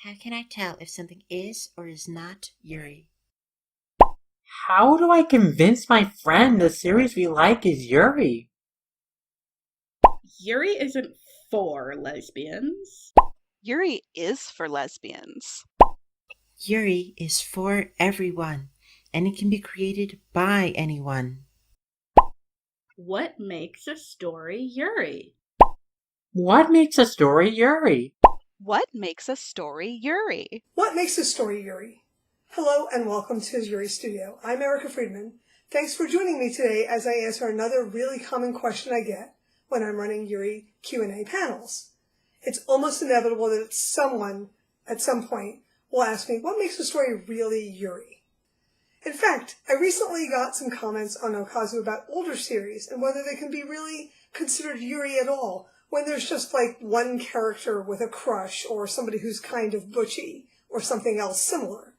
How can I tell if something is or is not Yuri? How do I convince my friend the series we like is Yuri? Yuri isn't for lesbians. Yuri is for lesbians. Yuri is for everyone, and it can be created by anyone. What makes a story Yuri? What makes a story Yuri? What makes a story Yuri? What makes a story Yuri? Hello and welcome to Yuri Studio. I'm Erica Friedman. Thanks for joining me today as I answer another really common question I get when I'm running Yuri Q&A panels. It's almost inevitable that someone at some point will ask me, what makes a story really Yuri? In fact, I recently got some comments on Okazu about older series and whether they can be really considered Yuri at all when there's just like one character with a crush or somebody who's kind of butchy or something else similar.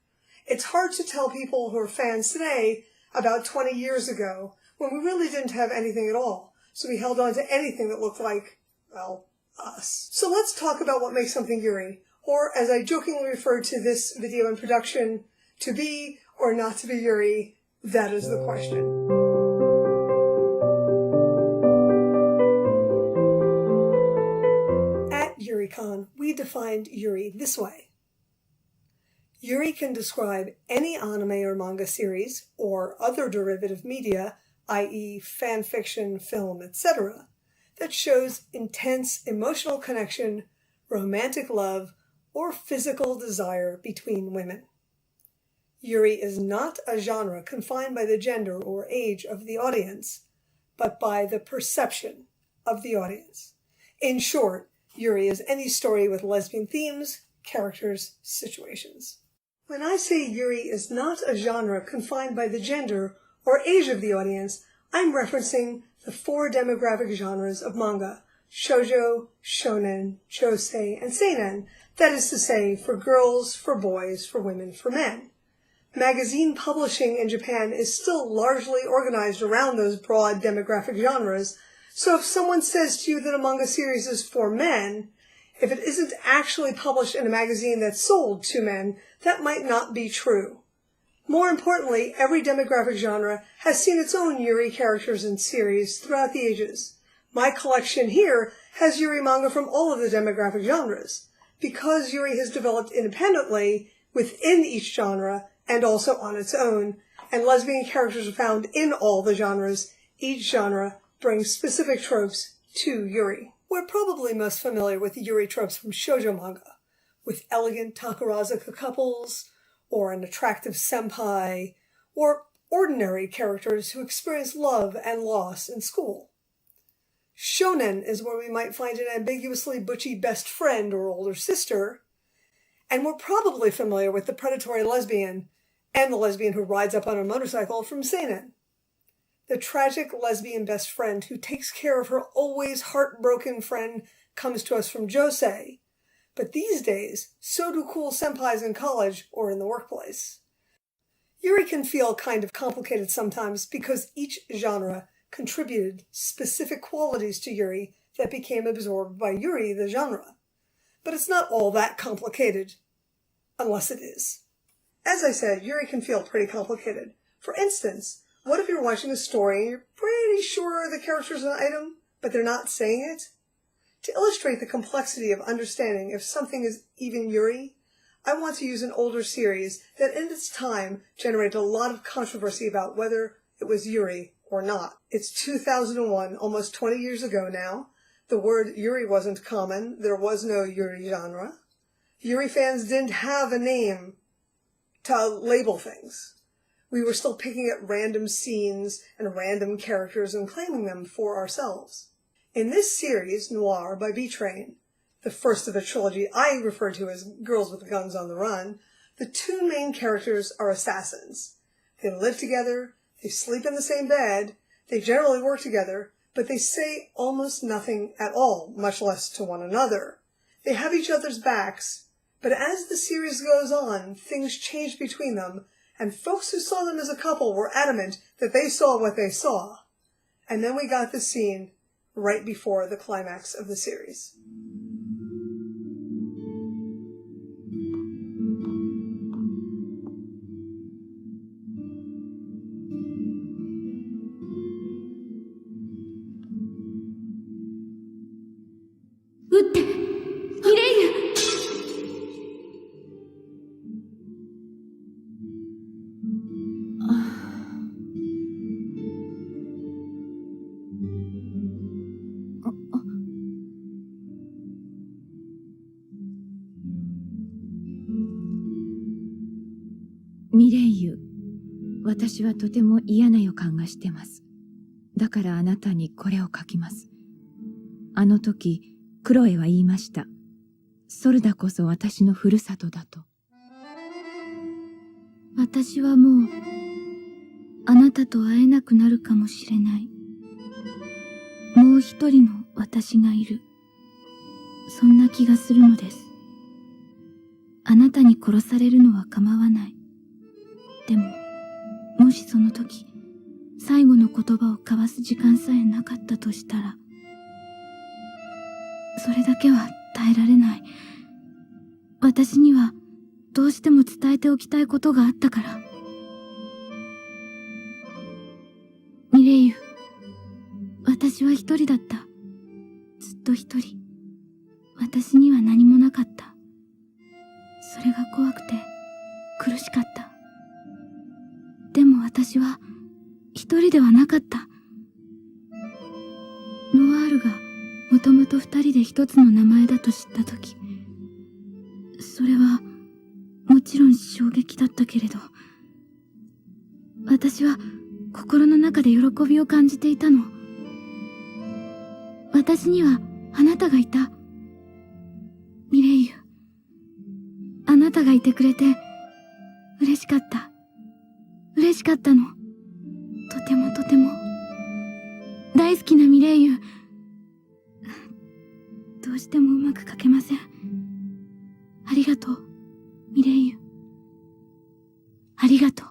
It's hard to tell people who are fans today about 20 years ago when we really didn't have anything at all. So we held on to anything that looked like, well, us. So let's talk about what makes something Yuri, or as I jokingly referred to this video in production, to be or not to be Yuri, that is the question. At YuriCon, we defined Yuri this way. Yuri can describe any anime or manga series, or other derivative media, i.e. fan fiction, film, etc., that shows intense emotional connection, romantic love, or physical desire between women. Yuri is not a genre confined by the gender or age of the audience, but by the perception of the audience. In short, Yuri is any story with lesbian themes, characters, situations. When I say Yuri is not a genre confined by the gender or age of the audience, I'm referencing the four demographic genres of manga: shoujo, shonen, josei, and seinen. That is to say, for girls, for boys, for women, for men. Magazine publishing in Japan is still largely organized around those broad demographic genres, so if someone says to you that a manga series is for men, if it isn't actually published in a magazine that's sold to men, that might not be true. More importantly, every demographic genre has seen its own Yuri characters and series throughout the ages. My collection here has Yuri manga from all of the demographic genres. Because Yuri has developed independently within each genre and also on its own, and lesbian characters are found in all the genres, each genre brings specific tropes to Yuri. We're probably most familiar with the Yuri tropes from shoujo manga, with elegant Takarazuka couples, or an attractive senpai, or ordinary characters who experience love and loss in school. Shonen is where we might find an ambiguously butchy best friend or older sister, and we're probably familiar with the predatory lesbian and the lesbian who rides up on a motorcycle from seinen. The tragic lesbian best friend who takes care of her always heartbroken friend comes to us from josei, but these days, so do cool senpais in college or in the workplace. Yuri can feel kind of complicated sometimes because each genre contributed specific qualities to Yuri that became absorbed by Yuri, the genre. But it's not all that complicated, unless it is. As I said, Yuri can feel pretty complicated. For instance, what if you're watching a story and you're pretty sure the character's an item, but they're not saying it? To illustrate the complexity of understanding if something is even Yuri, I want to use an older series that in its time generated a lot of controversy about whether it was Yuri or not. It's 2001, almost 20 years ago now. The word Yuri wasn't common. There was no Yuri genre. Yuri fans didn't have a name to label things. We were still picking at random scenes and random characters and claiming them for ourselves. In this series, Noir by B-Train, the first of a trilogy I refer to as Girls with Guns on the Run, the two main characters are assassins. They live together, they sleep in the same bed, they generally work together, but they say almost nothing at all, much less to one another. They have each other's backs, but as the series goes on, things change between them, and folks who saw them as a couple were adamant that they saw what they saw. And then we got the scene right before the climax of the series. ミレイユ、私はとても嫌な予感がしてます。だからあなたにこれを書きます。あの時、クロエは言いました。ソルダこそ私のふるさとだと。私はもう、あなたと会えなくなるかもしれない。もう一人の私がいる。そんな気がするのです。あなたに殺されるのは構わない。でも、もしその時、最後の言葉を交わす時間さえなかったとしたら、それだけは耐えられない。私には、どうしても伝えておきたいことがあったから。ミレイユ、私は一人だった。ずっと一人。私には何もなかった。それが怖くて苦しかった。でも私は一人ではなかった。ノワールがもともと二人で一つの名前だと知ったとき、それはもちろん衝撃だったけれど、私は心の中で喜びを感じていたの。私にはあなたがいた。ミレイユ、あなたがいてくれて嬉しかった。嬉しかったの。とてもとても。大好きなミレイユ。どうしてもうまく書けません。ありがとう、ミレイユ。ありがとう。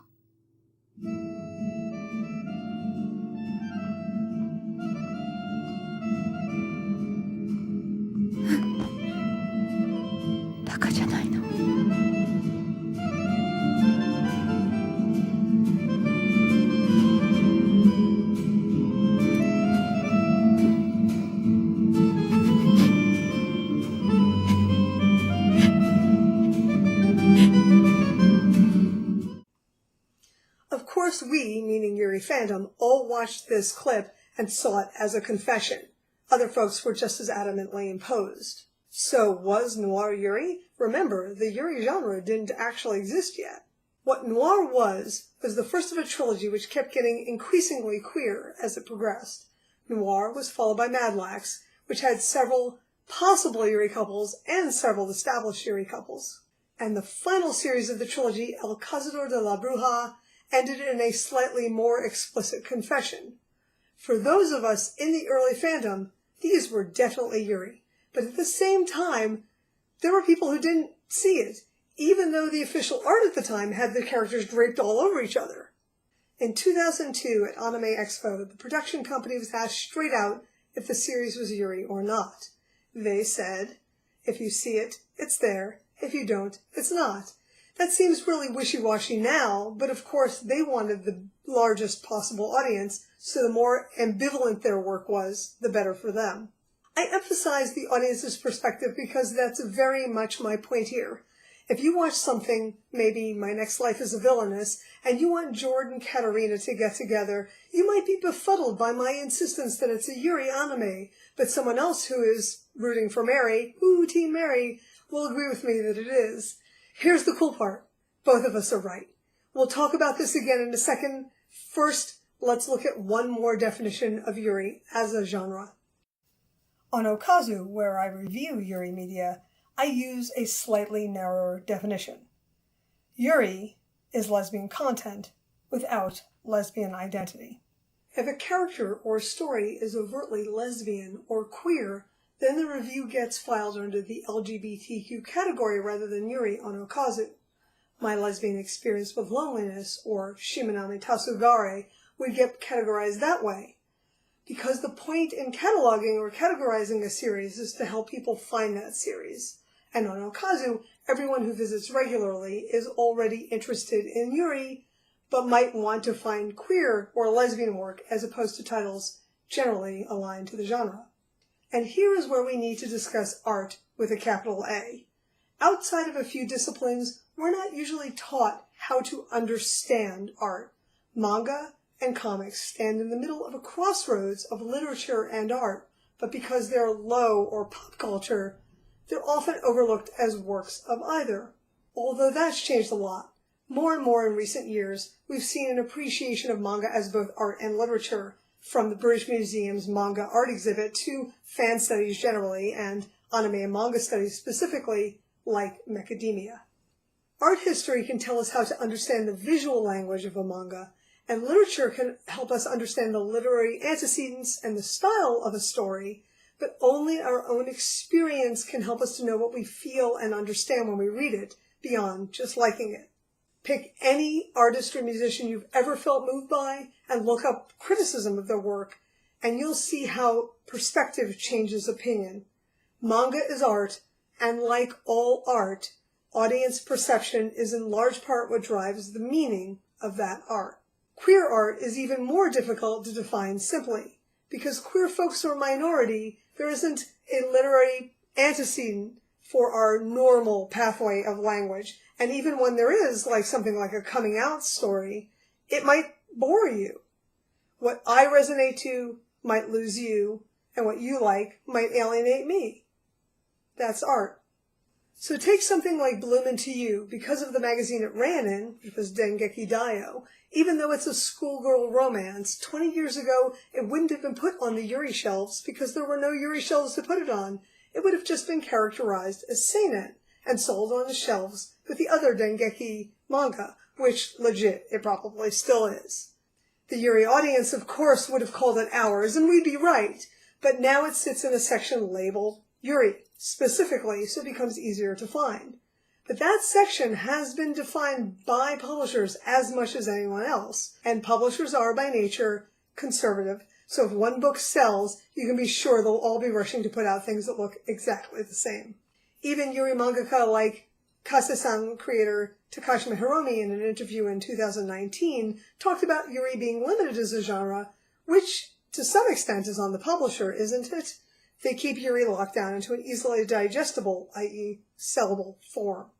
バカじゃないの。Of course, we, meaning Yuri fandom, all watched this clip and saw it as a confession. Other folks were just as adamantly opposed. So was noir Yuri? Remember, the Yuri genre didn't actually exist yet. What noir was the first of a trilogy which kept getting increasingly queer as it progressed. Noir was followed by Madlax, which had several possible Yuri couples and several established Yuri couples. And the final series of the trilogy, El Cazador de la Bruja, ended in a slightly more explicit confession. For those of us in the early fandom, these were definitely Yuri. But at the same time, there were people who didn't see it, even though the official art at the time had the characters draped all over each other. In 2002 at Anime Expo, the production company was asked straight out if the series was Yuri or not. They said, if you see it, it's there. If you don't, it's not. That seems really wishy-washy now, but of course they wanted the largest possible audience, so the more ambivalent their work was, the better for them. I emphasize the audience's perspective because that's very much my point here. If you watch something, maybe My Next Life is a Villainess, and you want Jordan and Katarina to get together, you might be befuddled by my insistence that it's a Yuri anime, but someone else who is rooting for Mary, ooh, Team Mary, will agree with me that it is. Here's the cool part. Both of us are right. We'll talk about this again in a second. First, let's look at one more definition of Yuri as a genre. On Okazu, where I review Yuri media, I use a slightly narrower definition. Yuri is lesbian content without lesbian identity. If a character or story is overtly lesbian or queer, then the review gets filed under the LGBTQ category rather than Yuri on Okazu. My lesbian experience with loneliness, or Shimanami Tasugare, would get categorized that way. Because the point in cataloging or categorizing a series is to help people find that series. And on Okazu, everyone who visits regularly is already interested in Yuri, but might want to find queer or lesbian work as opposed to titles generally aligned to the genre. And here is where we need to discuss art with a capital A. Outside of a few disciplines, we're not usually taught how to understand art. Manga and comics stand in the middle of a crossroads of literature and art, but because they're low or pop culture, they're often overlooked as works of either. Although that's changed a lot. More and more in recent years, we've seen an appreciation of manga as both art and literature, from the British Museum's manga art exhibit to fan studies generally, and anime and manga studies specifically, like macadamia. Art history can tell us how to understand the visual language of a manga, and literature can help us understand the literary antecedents and the style of a story, but only our own experience can help us to know what we feel and understand when we read it, beyond just liking it. Pick any artist or musician you've ever felt moved by and look up criticism of their work, and you'll see how perspective changes opinion. Manga is art, and like all art, audience perception is in large part what drives the meaning of that art. Queer art is even more difficult to define simply. Because queer folks are a minority, there isn't a literary antecedent for our normal pathway of language. And even when there is, like something like a coming out story, it might bore you. What I resonate to might lose you, and what you like might alienate me. That's art. So take something like Bloom Into You. Because of the magazine it ran in, which was Dengeki Daioh, even though it's a schoolgirl romance, 20 years ago it wouldn't have been put on the Yuri shelves because there were no Yuri shelves to put it on. It would have just been characterized as seinen and sold on the shelves with the other Dengeki manga, which, legit, it probably still is. The Yuri audience, of course, would have called it ours, and we'd be right, but now it sits in a section labeled Yuri, specifically, so it becomes easier to find. But that section has been defined by publishers as much as anyone else, and publishers are, by nature, conservative, so if one book sells, you can be sure they'll all be rushing to put out things that look exactly the same. Even Yuri mangaka like Kase-san creator Takashima Hiromi, in an interview in 2019, talked about Yuri being limited as a genre, which, to some extent, is on the publisher, isn't it? They keep Yuri locked down into an easily digestible, i.e. sellable, form.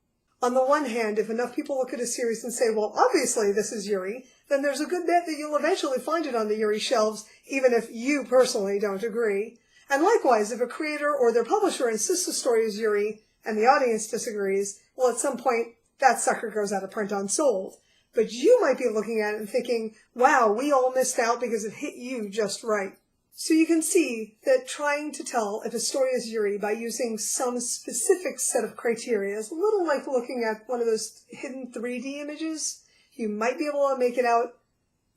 On the one hand, if enough people look at a series and say, well, obviously this is Yuri, then there's a good bet that you'll eventually find it on the Yuri shelves, even if you personally don't agree. And likewise, if a creator or their publisher insists the story is Yuri and the audience disagrees, well, at some point, that sucker goes out of print unsold. But you might be looking at it and thinking, wow, we all missed out because it hit you just right. So you can see that trying to tell if a story is Yuri by using some specific set of criteria is a little like looking at one of those hidden 3D images. You might be able to make it out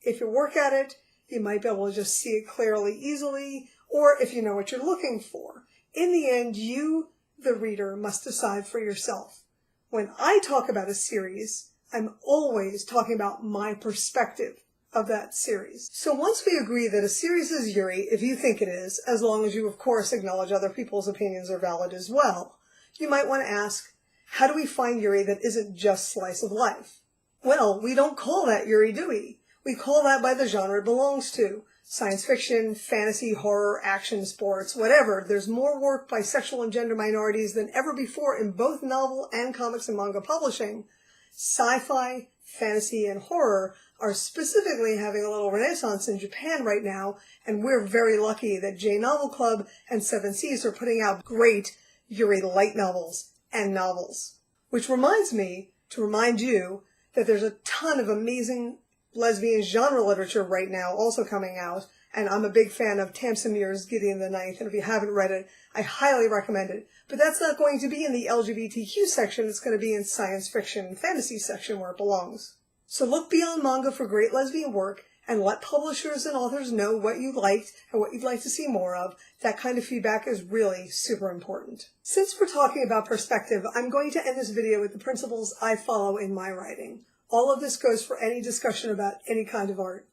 if you work at it. You might be able to just see it clearly, easily, or if you know what you're looking for. In the end, you, the reader, must decide for yourself. When I talk about a series, I'm always talking about my perspective of that series. So once we agree that a series is Yuri, if you think it is, as long as you of course acknowledge other people's opinions are valid as well, you might want to ask, how do we find Yuri that isn't just slice of life? Well, we don't call that Yuri, do we? We call that by the genre it belongs to. Science fiction, fantasy, horror, action, sports, whatever. There's more work by sexual and gender minorities than ever before in both novel and comics and manga publishing. Sci-fi, fantasy, and horror are specifically having a little renaissance in Japan right now, and we're very lucky that J Novel Club and Seven Seas are putting out great Yuri light novels and novels. Which reminds me to remind you that there's a ton of amazing lesbian genre literature right now also coming out, and I'm a big fan of Tamsin Muir's Gideon the Ninth, and if you haven't read it, I highly recommend it. But that's not going to be in the LGBTQ section, it's going to be in science fiction and fantasy section where it belongs. So look beyond manga for great lesbian work, and let publishers and authors know what you liked and what you'd like to see more of. That kind of feedback is really super important. Since we're talking about perspective, I'm going to end this video with the principles I follow in my writing. All of this goes for any discussion about any kind of art.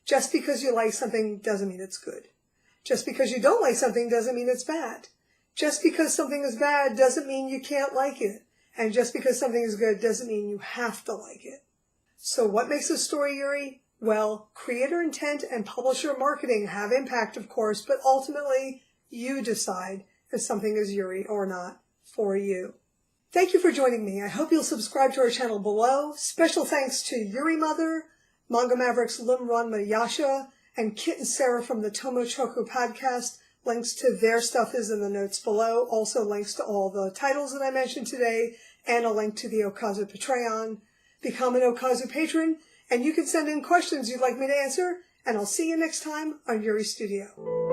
Just because you like something doesn't mean it's good. Just because you don't like something doesn't mean it's bad. Just because something is bad doesn't mean you can't like it. And just because something is good doesn't mean you have to like it. So what makes a story Yuri? Well, creator intent and publisher marketing have impact, of course, but ultimately you decide if something is Yuri or not for you. Thank you for joining me. I hope you'll subscribe to our channel below. Special thanks to Yuri Mother, Manga Mavericks Limron Mayasha, and Kit and Sarah from the Tomochoku podcast. Links to their stuff is in the notes below. Also links to all the titles that I mentioned today, and a link to the Okazu Patreon. Become an Okazu patron, and you can send in questions you'd like me to answer, and I'll see you next time on Yuri Studio.